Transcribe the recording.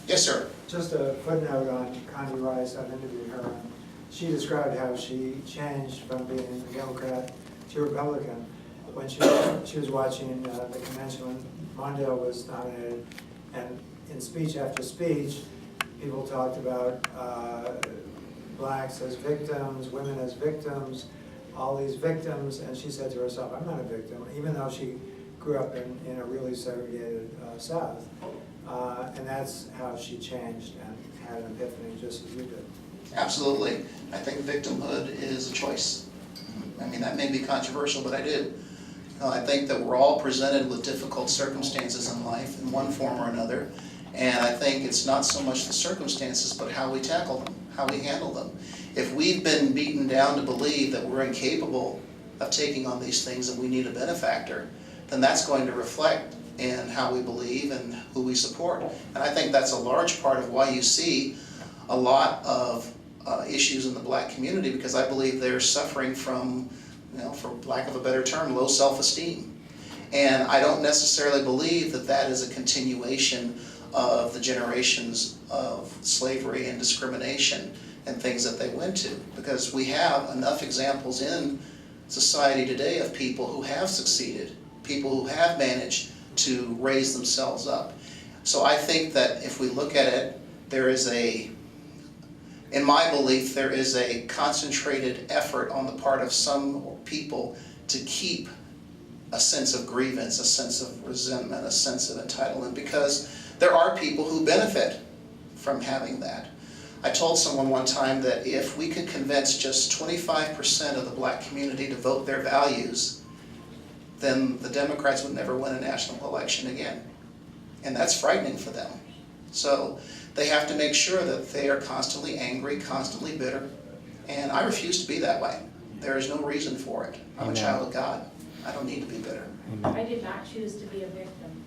Yes, sir. Just a footnote on Connie Rice, I've interviewed her. She described how she changed from being a Democrat to Republican when she was watching the convention when Mondale was nominated, and in speech after speech, people talked about blacks as victims, women as victims, all these victims, and she said to herself, I'm not a victim, even though she grew up in a really segregated South. And that's how she changed and had an epiphany, just as you did. Absolutely. I think victimhood is a choice. I mean, that may be controversial, but I do. I think that we're all presented with difficult circumstances in life in one form or another. And I think it's not so much the circumstances, but how we tackle them, how we handle them. If we've been beaten down to believe that we're incapable of taking on these things and we need a benefactor, then that's going to reflect in how we believe and who we support. And I think that's a large part of why you see a lot of issues in the black community, because I believe they're suffering from, for lack of a better term, low self-esteem. And I don't necessarily believe that that is a continuation of the generations of slavery and discrimination and things that they went to, because we have enough examples in society today of people who have succeeded, people who have managed to raise themselves up. So I think that if we look at it, there is in my belief, there is a concentrated effort on the part of some people to keep a sense of grievance, a sense of resentment, a sense of entitlement, because there are people who benefit from having that. I told someone one time that if we could convince just 25% of the black community to vote their values, then the Democrats would never win a national election again. And that's frightening for them. So they have to make sure that they are constantly angry, constantly bitter. And I refuse to be that way. There is no reason for it. I'm a child of God. I don't need to be bitter. I did not choose to be a victim.